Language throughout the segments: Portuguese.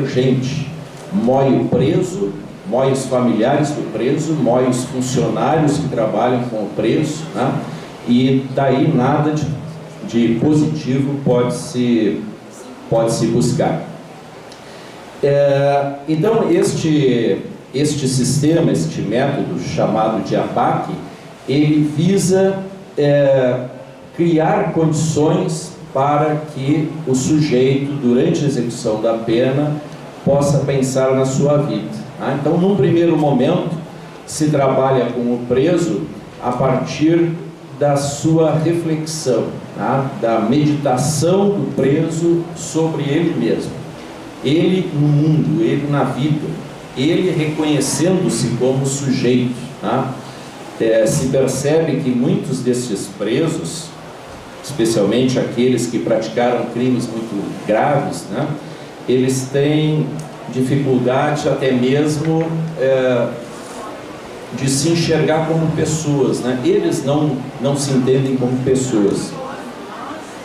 gente, mói o preso, mói os familiares do preso, mói os funcionários que trabalham com o preso, né? E daí nada de positivo pode-se buscar. Então este sistema, este método chamado de ABAC, ele visa criar condições para que o sujeito, durante a execução da pena, possa pensar na sua vida. Tá? Então, num primeiro momento, se trabalha com o preso a partir da sua reflexão, tá? Da meditação do preso sobre ele mesmo. Ele no mundo, ele na vida, ele reconhecendo-se como sujeito. Tá? Se percebe que muitos desses presos, especialmente aqueles que praticaram crimes muito graves, né, eles têm dificuldade até mesmo de se enxergar como pessoas, né? Eles não se entendem como pessoas.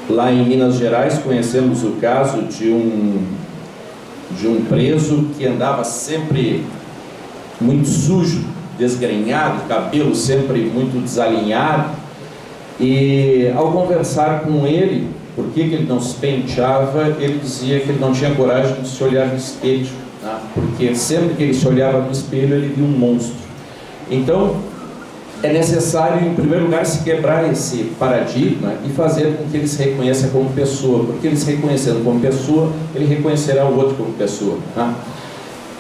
Lá em Minas Gerais conhecemos o caso de um preso que andava sempre muito sujo, desgrenhado, cabelo sempre muito desalinhado. E ao conversar com ele, por que ele não se penteava, ele dizia que ele não tinha coragem de se olhar no espelho, tá? Porque sempre que ele se olhava no espelho, ele via um monstro. Então, é necessário, em primeiro lugar, se quebrar esse paradigma e fazer com que ele se reconheça como pessoa, porque ele se reconhecendo como pessoa, ele reconhecerá o outro como pessoa, tá?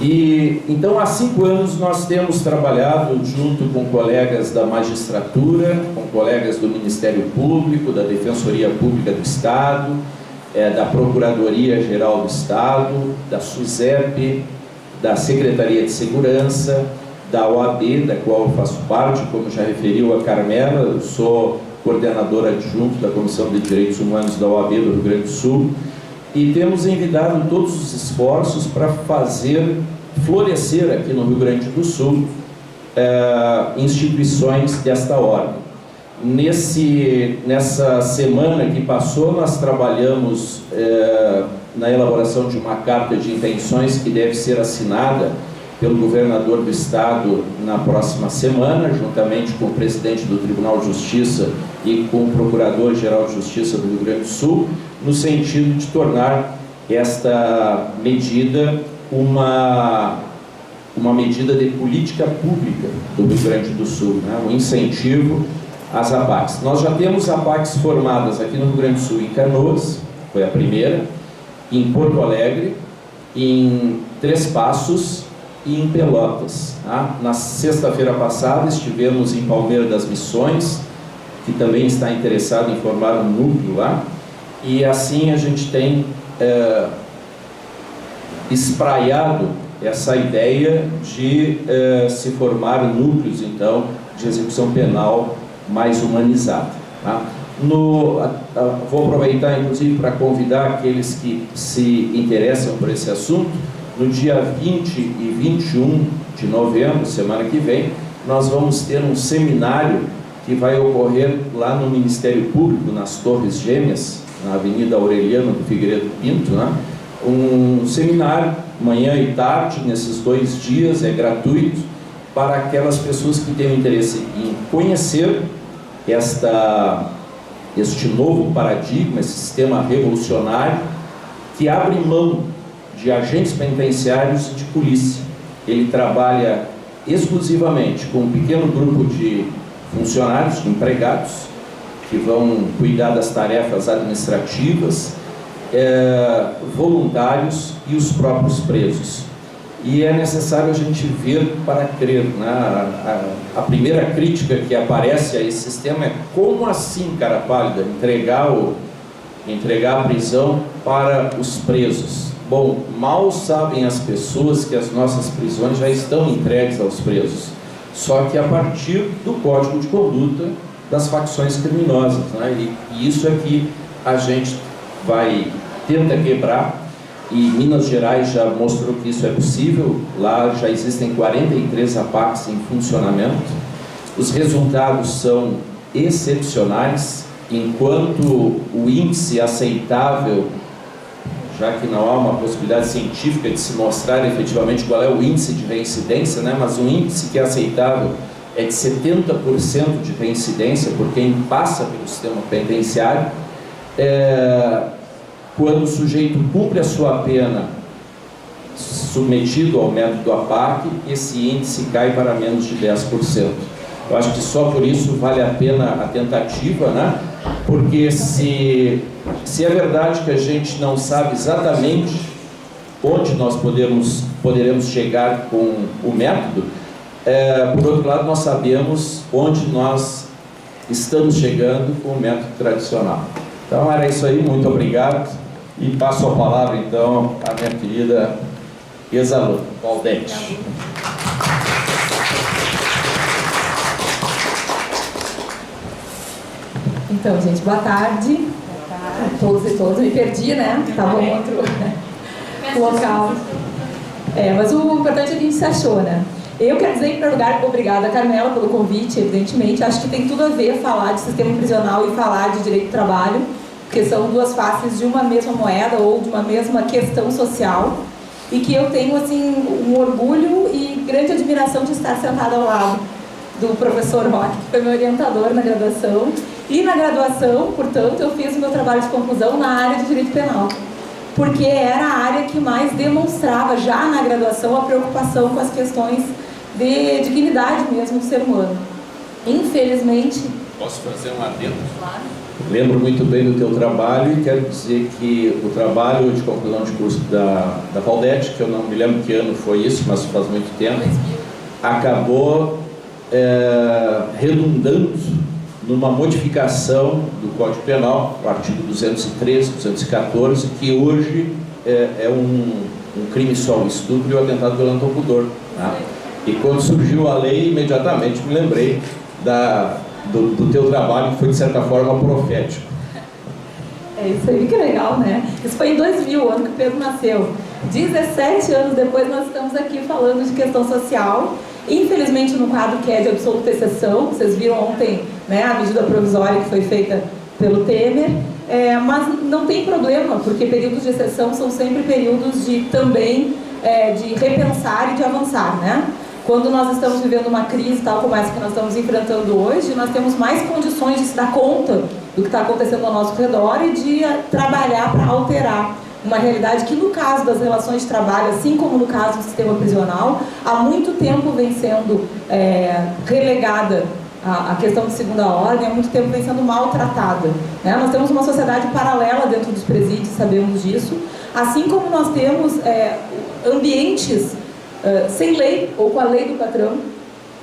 E então há 5 anos nós temos trabalhado junto com colegas da magistratura, com colegas do Ministério Público, da Defensoria Pública do Estado, da Procuradoria Geral do Estado, da SUSEP, da Secretaria de Segurança, da OAB, da qual eu faço parte, como já referiu a Carmela, eu sou coordenador adjunto da Comissão de Direitos Humanos da OAB do Rio Grande do Sul. E temos envidado todos os esforços para fazer florescer aqui no Rio Grande do Sul instituições desta ordem. Nessa semana que passou, nós trabalhamos na elaboração de uma carta de intenções que deve ser assinada pelo governador do estado na próxima semana, juntamente com o presidente do Tribunal de Justiça e com o Procurador-Geral de Justiça do Rio Grande do Sul, no sentido de tornar esta medida uma medida de política pública do Rio Grande do Sul, né? Um incentivo às ABACs. Nós já temos ABACs formadas aqui no Rio Grande do Sul, em Canoas, foi a primeira, em Porto Alegre, em Três Passos e em Pelotas. Tá? Na sexta-feira passada estivemos em Palmeira das Missões, que também está interessado em formar um núcleo lá, e assim a gente tem espraiado essa ideia de se formar núcleos, então, de execução penal mais humanizada. Tá? Vou aproveitar, inclusive, para convidar aqueles que se interessam por esse assunto. No dia 20 e 21 de novembro, semana que vem, nós vamos ter um seminário que vai ocorrer lá no Ministério Público, nas Torres Gêmeas, na Avenida Aureliano do Figueiredo Pinto, né? Um seminário, manhã e tarde, nesses 2 dias, é gratuito, para aquelas pessoas que têm interesse em conhecer este novo paradigma, esse sistema revolucionário, que abre mão de agentes penitenciários e de polícia. Ele trabalha exclusivamente com um pequeno grupo de funcionários, de empregados, que vão cuidar das tarefas administrativas, voluntários e os próprios presos. E é necessário a gente ver para crer, né? A primeira crítica que aparece a esse sistema é: como assim, cara pálida, entregar a prisão para os presos? Bom, mal sabem as pessoas que as nossas prisões já estão entregues aos presos, só que a partir do Código de Conduta das facções criminosas, né? E isso é que a gente tenta quebrar, e Minas Gerais já mostrou que isso é possível. Lá já existem 43 ABACs em funcionamento. Os resultados são excepcionais, enquanto o índice aceitável já que não há uma possibilidade científica de se mostrar efetivamente qual é o índice de reincidência, né? Mas um índice que é aceitável é de 70% de reincidência por quem passa pelo sistema penitenciário. Quando o sujeito cumpre a sua pena submetido ao método APAC, esse índice cai para menos de 10%. Eu acho que só por isso vale a pena a tentativa, né? Porque se é verdade que a gente não sabe exatamente onde nós poderemos chegar com o método, por outro lado, nós sabemos onde nós estamos chegando com o método tradicional. Então, era isso aí. Muito obrigado. E passo a palavra, então, à minha querida ex-aluna, Valdete. Então, gente, boa tarde a todos e todas. Me perdi, né? Estava em outro local. Mas o importante é que a gente se achou, né? Eu quero dizer, em primeiro lugar, obrigada, Carmela, pelo convite, evidentemente. Acho que tem tudo a ver falar de sistema prisional e falar de direito do trabalho, porque são duas faces de uma mesma moeda ou de uma mesma questão social, e que eu tenho, assim, um orgulho e grande admiração de estar sentada ao lado do professor Roque, que foi meu orientador na graduação. E na graduação, portanto, eu fiz o meu trabalho de conclusão na área de direito penal, porque era a área que mais demonstrava, já na graduação, a preocupação com as questões de dignidade mesmo do ser humano. Infelizmente... Posso fazer um adendo? Claro. Lembro muito bem do teu trabalho e quero dizer que o trabalho de conclusão de curso da Valdete, que eu não me lembro que ano foi isso, mas faz muito tempo, acabou redundando numa modificação do Código Penal, o artigo 213, 214, que hoje é um crime só, o estupro e o atentado violento ao pudor. Tá? E quando surgiu a lei, imediatamente me lembrei do teu trabalho, que foi de certa forma profético. É isso aí, que legal, né? Isso foi em 2000, o ano que o Pedro nasceu. 17 anos depois nós estamos aqui falando de questão social, infelizmente no quadro que é de absoluta exceção. Vocês viram ontem, né, a medida provisória que foi feita pelo Temer, mas não tem problema, porque períodos de exceção são sempre períodos de também de repensar e de avançar, né? Quando nós estamos vivendo uma crise tal como essa que nós estamos enfrentando hoje, nós temos mais condições de se dar conta do que está acontecendo ao nosso redor e de trabalhar para alterar uma realidade que, no caso das relações de trabalho, assim como no caso do sistema prisional, há muito tempo vem sendo relegada a questão de segunda ordem, há muito tempo vem sendo maltratada, né? Nós temos uma sociedade paralela dentro dos presídios, sabemos disso, assim como nós temos ambientes sem lei, ou com a lei do patrão,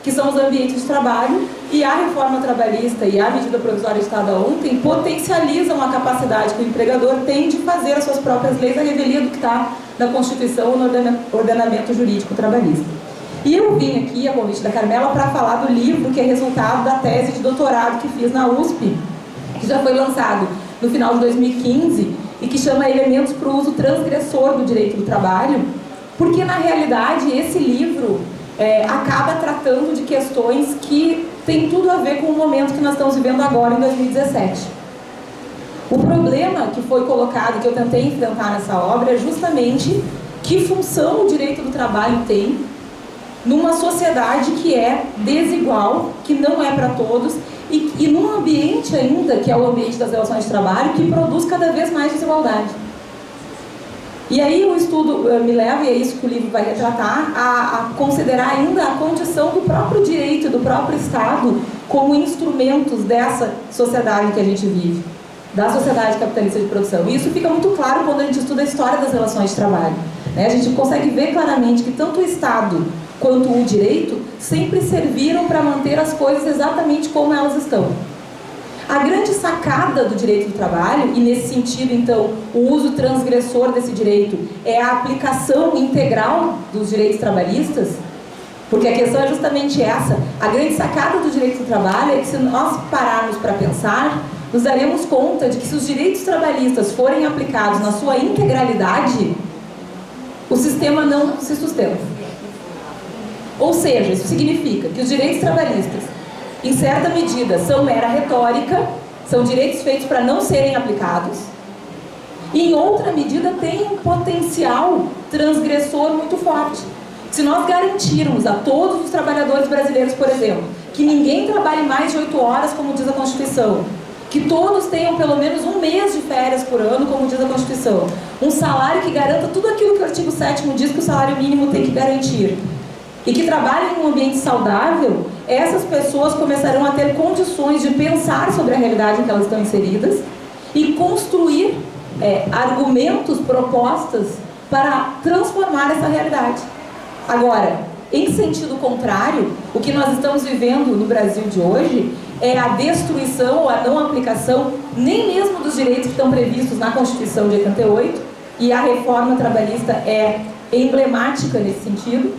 que são os ambientes de trabalho, e a reforma trabalhista e a medida provisória editada ontem potencializam a capacidade que o empregador tem de fazer as suas próprias leis, a revelia do que está na Constituição ou no ordenamento jurídico trabalhista. E eu vim aqui, a convite da Carmela, para falar do livro que é resultado da tese de doutorado que fiz na USP, que já foi lançado no final de 2015, e que chama Elementos para o Uso Transgressor do Direito do Trabalho, porque, na realidade, esse livro acaba tratando de questões que têm tudo a ver com o momento que nós estamos vivendo agora, em 2017. O problema que foi colocado, que eu tentei enfrentar nessa obra, é justamente que função o direito do trabalho tem numa sociedade que é desigual, que não é para todos, e num ambiente ainda, que é o ambiente das relações de trabalho, que produz cada vez mais desigualdade. E aí o estudo me leva, e é isso que o livro vai retratar, a considerar ainda a condição do próprio direito, do próprio Estado, como instrumentos dessa sociedade que a gente vive, da sociedade capitalista de produção. E isso fica muito claro quando a gente estuda a história das relações de trabalho, né? A gente consegue ver claramente que tanto o Estado quanto o direito sempre serviram para manter as coisas exatamente como elas estão. A grande sacada do direito do trabalho, e nesse sentido, então, o uso transgressor desse direito é a aplicação integral dos direitos trabalhistas, porque a questão é justamente essa. A grande sacada do direito do trabalho é que, se nós pararmos para pensar, nos daremos conta de que, se os direitos trabalhistas forem aplicados na sua integralidade, o sistema não se sustenta. Ou seja, isso significa que os direitos trabalhistas, em certa medida, são mera retórica, são direitos feitos para não serem aplicados, e em outra medida tem um potencial transgressor muito forte. Se nós garantirmos a todos os trabalhadores brasileiros, por exemplo, que ninguém trabalhe mais de 8 horas, como diz a Constituição, que todos tenham pelo menos um mês de férias por ano, como diz a Constituição, um salário que garanta tudo aquilo que o artigo 7º diz que o salário mínimo tem que garantir, e que trabalhem em um ambiente saudável, essas pessoas começarão a ter condições de pensar sobre a realidade em que elas estão inseridas e construir argumentos, propostas para transformar essa realidade. Agora, em sentido contrário, o que nós estamos vivendo no Brasil de hoje é a destruição ou a não aplicação nem mesmo dos direitos que estão previstos na Constituição de 88, e a reforma trabalhista é emblemática nesse sentido.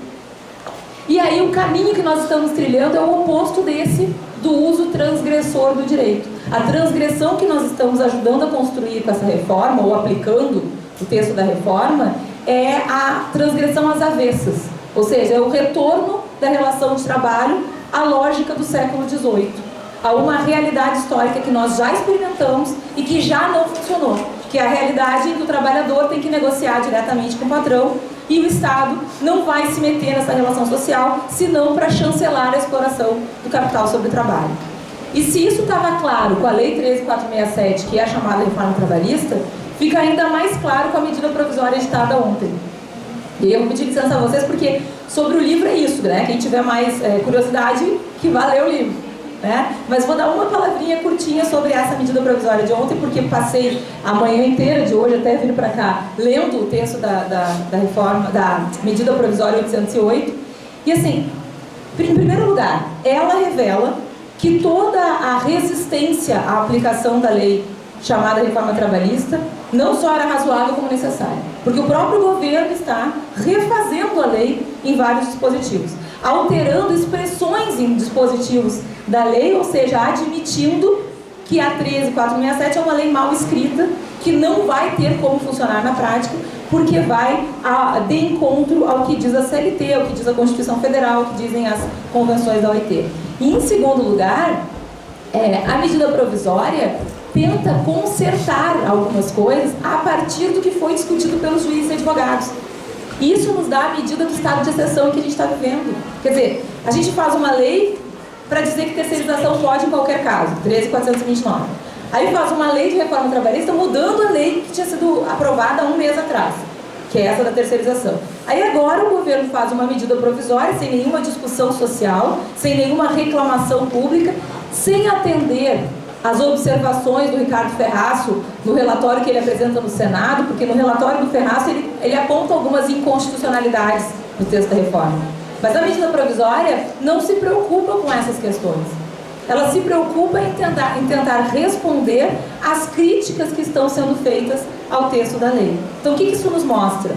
E aí o caminho que nós estamos trilhando é o oposto desse, do uso transgressor do direito. A transgressão que nós estamos ajudando a construir com essa reforma, ou aplicando o texto da reforma, é a transgressão às avessas. Ou seja, é o retorno da relação de trabalho à lógica do século XVIII, a uma realidade histórica que nós já experimentamos e que já não funcionou, que é a realidade em que o trabalhador tem que negociar diretamente com o patrão e o Estado não vai se meter nessa relação social, senão para chancelar a exploração do capital sobre o trabalho. E se isso estava claro com a Lei 13.467, que é a chamada reforma trabalhista, fica ainda mais claro com a medida provisória editada ontem. E eu vou pedir licença a vocês, porque sobre o livro é isso, né? Quem tiver mais curiosidade, que vá ler o livro, né? Mas vou dar uma palavrinha curtinha sobre essa medida provisória de ontem, porque passei a manhã inteira de hoje, até vir para cá, lendo o texto da reforma, da medida provisória 808. E assim, em primeiro lugar, ela revela que toda a resistência à aplicação da lei chamada reforma trabalhista não só era razoável como necessária, porque o próprio governo está refazendo a lei em vários dispositivos, alterando expressões em dispositivos da lei, ou seja, admitindo que a 13.467 é uma lei mal escrita, que não vai ter como funcionar na prática, porque vai de encontro ao que diz a CLT, ao que diz a Constituição Federal, ao que dizem as convenções da OIT. E, em segundo lugar, a medida provisória tenta consertar algumas coisas a partir do que foi discutido pelos juízes e advogados. Isso nos dá a medida do estado de exceção que a gente está vivendo. Quer dizer, a gente faz uma lei para dizer que terceirização pode em qualquer caso, 13.429. Aí faz uma lei de reforma trabalhista mudando a lei que tinha sido aprovada há um mês atrás, que é essa da terceirização. Aí agora o governo faz uma medida provisória sem nenhuma discussão social, sem nenhuma reclamação pública, sem atender as observações do Ricardo Ferraço no relatório que ele apresenta no Senado, porque no relatório do Ferraço ele aponta algumas inconstitucionalidades no texto da reforma. Mas a medida provisória não se preocupa com essas questões. Ela se preocupa em tentar responder às críticas que estão sendo feitas ao texto da lei. Então, o que isso nos mostra?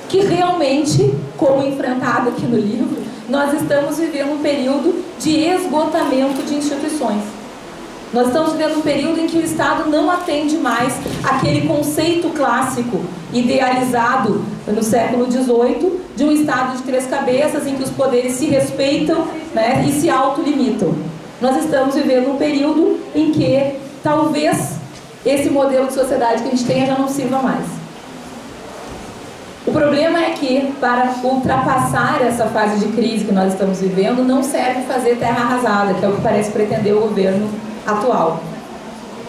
Que realmente, como enfrentado aqui no livro, nós estamos vivendo um período de esgotamento de instituições. Nós estamos vivendo um período em que o Estado não atende mais aquele conceito clássico, idealizado no século XVIII, de um Estado de 3 cabeças, em que os poderes se respeitam, né, e se autolimitam. Nós estamos vivendo um período em que talvez esse modelo de sociedade que a gente tenha já não sirva mais. O problema é que, para ultrapassar essa fase de crise que nós estamos vivendo, não serve fazer terra arrasada, que é o que parece pretender o governo atual.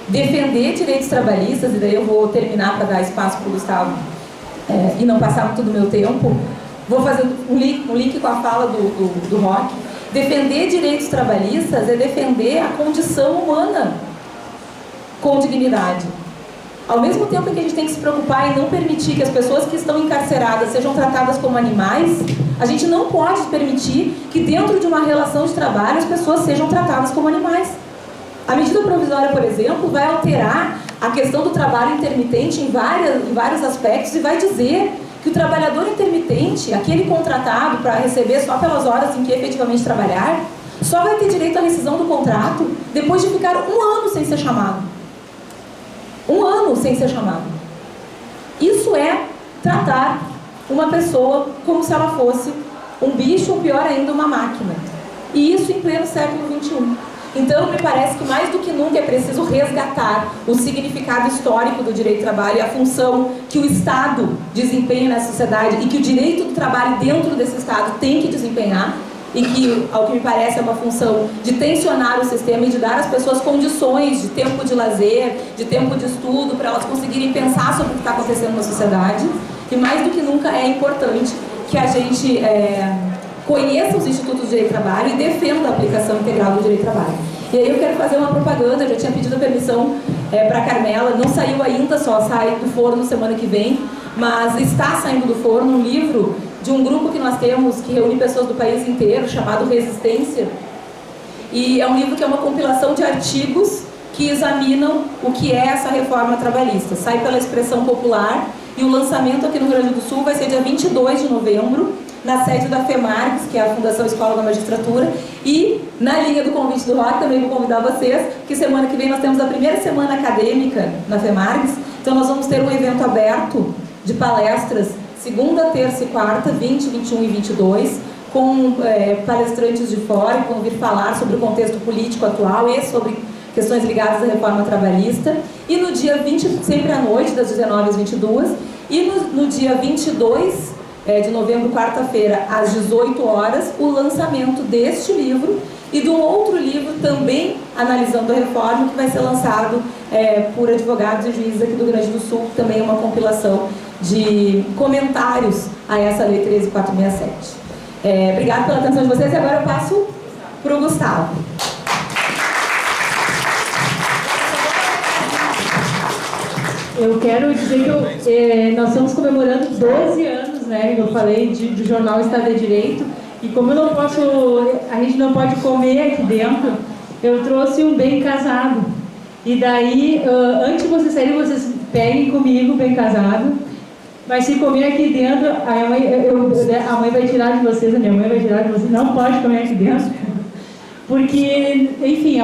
Defender direitos trabalhistas, e daí eu vou terminar para dar espaço para o Gustavo e não passar muito do meu tempo, vou fazer um link com a fala do Roque. Defender direitos trabalhistas é defender a condição humana com dignidade. Ao mesmo tempo em que a gente tem que se preocupar em não permitir que as pessoas que estão encarceradas sejam tratadas como animais, a gente não pode permitir que dentro de uma relação de trabalho as pessoas sejam tratadas como animais. A medida provisória, por exemplo, vai alterar a questão do trabalho intermitente em vários aspectos e vai dizer que o trabalhador intermitente, aquele contratado para receber só pelas horas em que efetivamente trabalhar, só vai ter direito à rescisão do contrato depois de ficar 1 ano sem ser chamado. 1 ano sem ser chamado. Isso é tratar uma pessoa como se ela fosse um bicho ou, pior ainda, uma máquina. E isso em pleno século XXI. Então, me parece que mais do que nunca é preciso resgatar o significado histórico do direito do trabalho e a função que o Estado desempenha na sociedade e que o direito do trabalho dentro desse Estado tem que desempenhar, e que, ao que me parece, é uma função de tensionar o sistema e de dar às pessoas condições de tempo de lazer, de tempo de estudo, para elas conseguirem pensar sobre o que está acontecendo na sociedade. E mais do que nunca é importante que a gente conheça os institutos de direito do trabalho e defenda a aplicação integral do direito do trabalho. E aí eu quero fazer uma propaganda, eu já tinha pedido permissão para a Carmela, não saiu ainda, só sai do forno semana que vem, mas está saindo do forno um livro de um grupo que nós temos, que reúne pessoas do país inteiro, chamado Resistência. E é um livro que é uma compilação de artigos que examinam o que é essa reforma trabalhista. Sai pela Expressão Popular e o lançamento aqui no Rio Grande do Sul vai ser dia 22 de novembro, na sede da FEMARGS, que é a Fundação Escola da Magistratura. E, na linha do convite do ROC, também vou convidar vocês, que semana que vem nós temos a primeira semana acadêmica na FEMARGS. Então nós vamos ter um evento aberto de palestras, segunda, terça e quarta, 20, 21 e 22, com palestrantes de fora, que vão vir falar sobre o contexto político atual e sobre questões ligadas à reforma trabalhista. E no dia 20, sempre à noite, das 19 às 22, e no dia 22 de novembro, quarta-feira, às 18 horas, o lançamento deste livro e de um outro livro também analisando a reforma, que vai ser lançado por advogados e juízes aqui do Rio Grande do Sul, que também é uma compilação de comentários a essa Lei 13.467. Obrigada pela atenção de vocês e agora eu passo para o Gustavo. Eu quero dizer que nós estamos comemorando 12 anos, né? Eu falei do jornal Estado de Direito, e como a gente não pode comer aqui dentro, eu trouxe um bem casado. E daí, antes de vocês saírem, vocês peguem comigo bem casado. Mas se comer aqui dentro, a mãe vai tirar de vocês, a minha mãe vai tirar de vocês, não pode comer aqui dentro. Porque, enfim,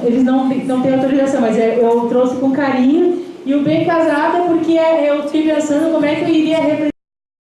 eles não têm autorização, mas eu trouxe com carinho. E o bem casado é porque eu fiquei pensando como é que eu iria representar